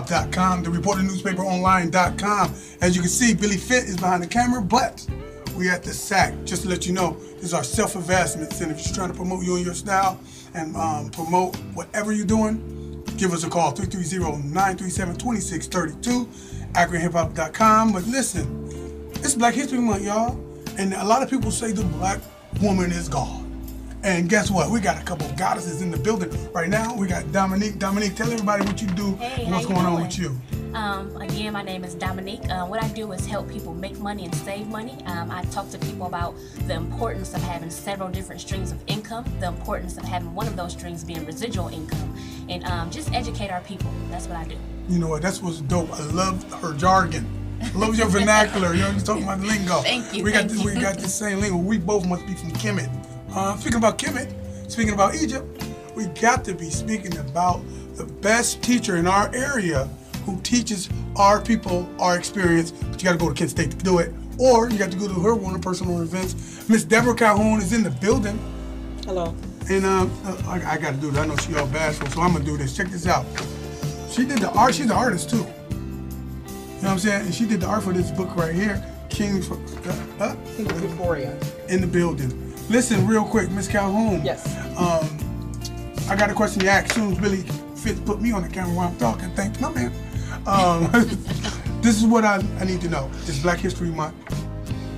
the reporternewspaperonline.com. As you can see, Billy Fit is behind the camera, but we at the SAC. Just to let you know, this is our self-investment center. If you're trying to promote you and your style and promote whatever you're doing, give us a call, 330-937-2632, AkronHipHop.com. But listen, it's Black History Month, y'all, and a lot of people say the black woman is gone. And guess what? We got a couple of goddesses in the building right now. We got Dominique. Dominique, tell everybody what you do and what's going on with you. Again, my name is Dominique. What I do is help people make money and save money. I talk to people about the importance of having several different streams of income, the importance of having one of those streams being residual income, and just educate our people. That's what I do. You know what? That's what's dope. I love her jargon. I love your vernacular. You know, you're talking about the lingo. Thank you. We got the same lingo. We both must be from Kemet. Speaking about Kemet, speaking about Egypt, we got to be speaking about the best teacher in our area who teaches our people our experience. But you got to go to Kent State to do it, or you got to go to her one of her personal events. Miss Debra Calhoun is in the building. Hello. And I got to do this. I know she all bashful, so I'm gonna do this. Check this out. She did the art. She's an artist too. You know what I'm saying? And she did the art for this book right here, King Victoria. In the building. Listen, real quick, Miss Calhoun. Yes. I got a question to ask. Soon as Billy Fitz put me on the camera while I'm talking. Thank you, my man. This is what I need to know. It's Black History Month.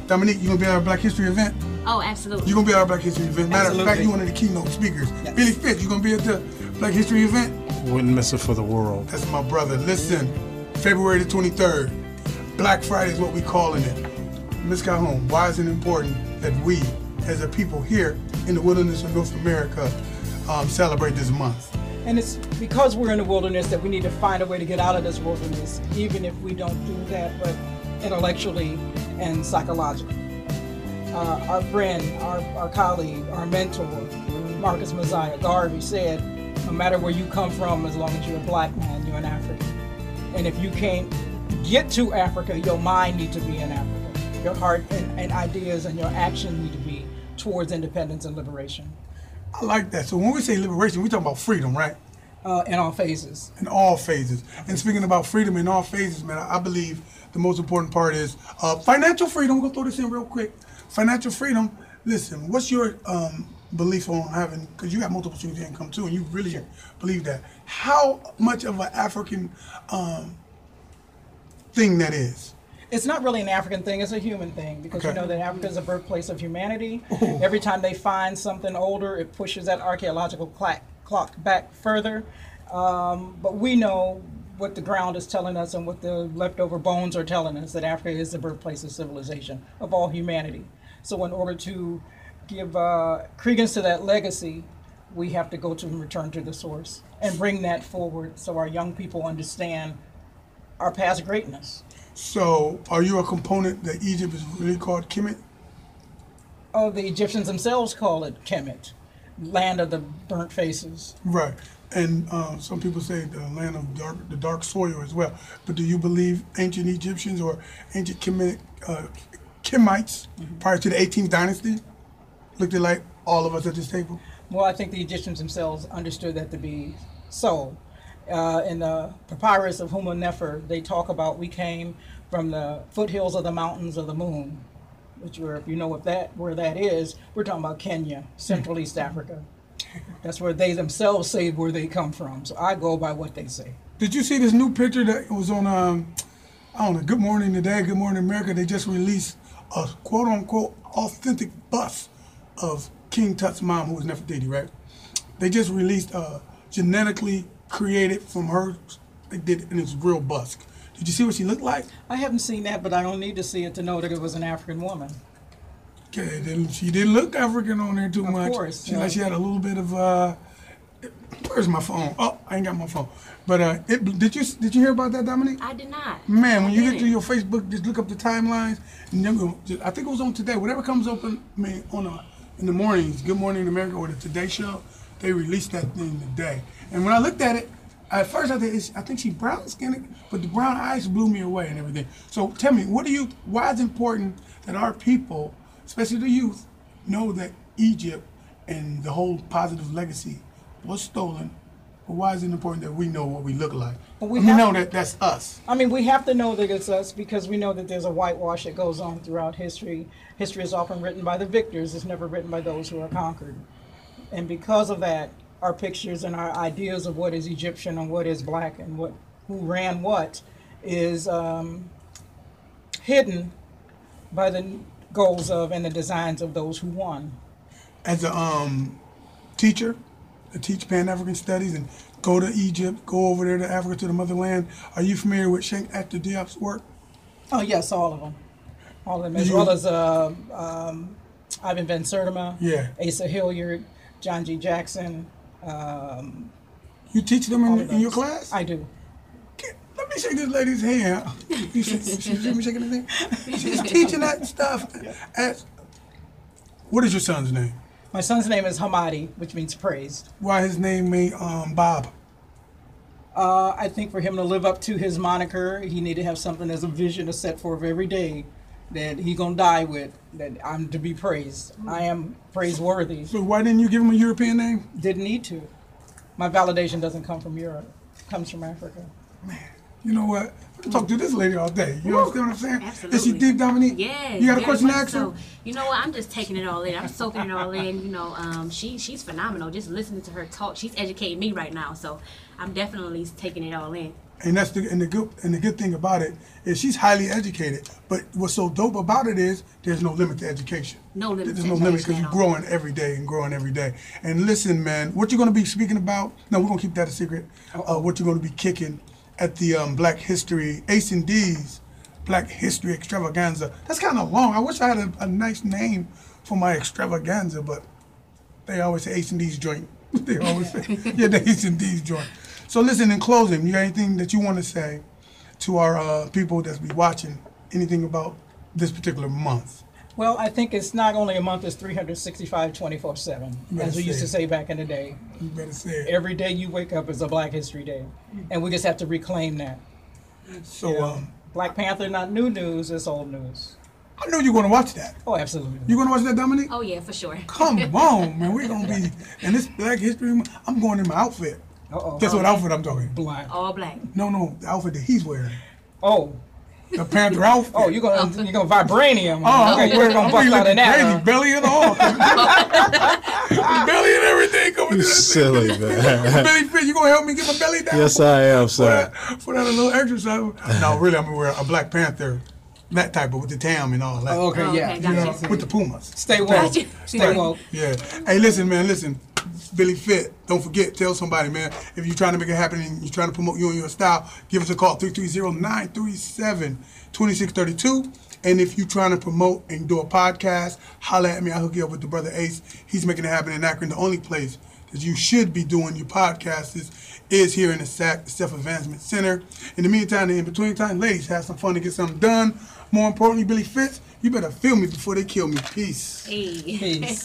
Dominique, you gonna be at our Black History event? Oh, absolutely. You gonna be at our Black History event? Matter of fact, you one of the keynote speakers. Yes. Billy Fitz, you gonna be at the Black History event? Wouldn't miss it for the world. That's my brother. Listen, February the 23rd, Black Friday is what we calling it. Miss Calhoun, why is it important that we, as a people here in the wilderness of North America, celebrate this month? And it's because we're in the wilderness that we need to find a way to get out of this wilderness, even if we don't do that, but intellectually and psychologically. Our friend, our colleague, our mentor, Marcus Messiah Garvey said, no matter where you come from, as long as you're a black man, you're an African. And if you can't get to Africa, your mind needs to be in Africa. Your heart and ideas and your action need to be towards independence and liberation. I like that. So when we say liberation, we're talking about freedom, right? In all phases. In all phases. And speaking about freedom in all phases, man, I believe the most important part is financial freedom. We'll throw this in real quick. Financial freedom. Listen, what's your belief on having, because you got multiple streams of income too, and you really believe that. How much of an African thing that is? It's not really an African thing, it's a human thing, because you know that Africa is a birthplace of humanity. Ooh. Every time they find something older, it pushes that archaeological clock back further. But we know what the ground is telling us and what the leftover bones are telling us, that Africa is the birthplace of civilization, of all humanity. So in order to give credence to that legacy, we have to go to and return to the source and bring that forward so our young people understand our past greatness. So, are you a component that Egypt is really called Kemet? Oh, the Egyptians themselves call it Kemet, land of the burnt faces. Right, and some people say the land of the dark soil as well. But do you believe ancient Egyptians or ancient Kemites prior to the 18th dynasty looked like all of us at this table? Well, I think the Egyptians themselves understood that to be so. In the papyrus of Nefer, they talk about we came from the foothills of the mountains of the moon, which were, if you know where that is, we're talking about Kenya, Central East Africa. That's where they themselves say where they come from. So I go by what they say. Did you see this new picture that was on, I don't know, Good Morning Today, Good Morning America? They just released a quote-unquote authentic bust of King Tut's mom, who was Nefertiti, right? They just released a genetically created from her, they did it, and it's real bust. Did you see what she looked like? I haven't seen that, but I don't need to see it to know that it was an African woman. Okay, then she didn't look African on there too much. Of course. She like she had a little bit of where's my phone? Oh, I ain't got my phone. But did you hear about that, Dominique? I did not. Man, when you get to your Facebook, just look up the timelines, and then I think it was on Today. Whatever comes up in the mornings, Good Morning America or the Today Show, they released that thing today. And when I looked at it, at first I think she's brown skinned, but the brown eyes blew me away and everything. So tell me, why is it important that our people, especially the youth, know that Egypt and the whole positive legacy was stolen But why is it important that we know what we look like? Well, we we have- know that that's us. I mean, we have to know that it's us because we know that there's a whitewash that goes on throughout history. History is often written by the victors. It's never written by those who are conquered. And because of that, our pictures and our ideas of what is Egyptian and what is black and who ran what is hidden by the goals of and the designs of those who won. As a teacher, I teach Pan-African Studies and go to Egypt, go over there to Africa, to the motherland. Are you familiar with Sheikh Anta Diop's work? Oh yes, all of them. All of them, as well as Ivan Van Sertima, Yeah. Asa Hilliard, John G. Jackson. You teach them in your class? I do. Let me shake this lady's hand. You see me shaking his hand? She's teaching that stuff. What is your son's name? My son's name is Hamadi, which means praised. Why his name made Bob? I think for him to live up to his moniker, he needed to have something as a vision to set forth every day that he gonna die with, that I'm to be praised. I am praiseworthy. So why didn't you give him a European name? Didn't need to. My validation doesn't come from Europe. It comes from Africa. Man, you know what? I can talk to this lady all day. You understand what I'm saying? Absolutely. Is she deep, Dominique? Yeah. You got a very question to much ask her? so. You know what? I'm just taking it all in. I'm soaking it all in. You know, she's phenomenal. Just listening to her talk, she's educating me right now. So I'm definitely taking it all in. And that's the good thing about it is she's highly educated. But what's so dope about it is there's no limit to education. No limit. There's no limit because you're growing every day and growing every day. And listen, man, what you're going to be speaking about? No, we're going to keep that a secret. What you're going to be kicking at the Black History Ace and D's Black History Extravaganza. That's kind of long. I wish I had a nice name for my extravaganza, but they always say Ace and D's joint. They always say, yeah, the Ace and D's joint. So listen, in closing, you got anything that you want to say to our people that's be watching, anything about this particular month? Well, I think it's not only a month, it's 365, 24/7, as we used to say back in the day. You better say it. Every day you wake up is a Black History Day, and we just have to reclaim that. So Black Panther, not new news, it's old news. I know you're going to watch that. Oh, absolutely. You going to watch that, Dominique? Oh yeah, for sure. Come on, man. We're going to be in this Black History Month. I'm going in my outfit. Uh-oh. Guess what outfit I'm talking? Black. All black. No, the outfit that he's wearing. Oh. The Panther outfit. Oh, you're gonna vibranium. Oh, okay, you're gonna bust out in that. Crazy, belly and all. Belly and everything coming to that Silly, man. Billy Fit, you gonna help me get my belly down? Yes, I am, sir. For that a little exercise. No, really, I'm gonna wear a Black Panther, that type of with the tam and all that. Oh, okay, yeah. Okay, You gotcha. know, with the Pumas. Stay woke. Gotcha. Stay woke. Yeah. Hey, listen, man, listen. Billy Fit, don't forget, tell somebody, man, if you're trying to make it happen and you're trying to promote you and your style, give us a call, 330-937-2632. And if you're trying to promote and do a podcast, holla at me. I'll hook you up with the brother Ace. He's making it happen in Akron. The only place that you should be doing your podcast is here in the SAC, Self-Advancement Center. In the meantime, in between time, ladies, have some fun and get something done. More importantly, Billy Fitz, you better feel me before they kill me. Peace. Hey. Peace.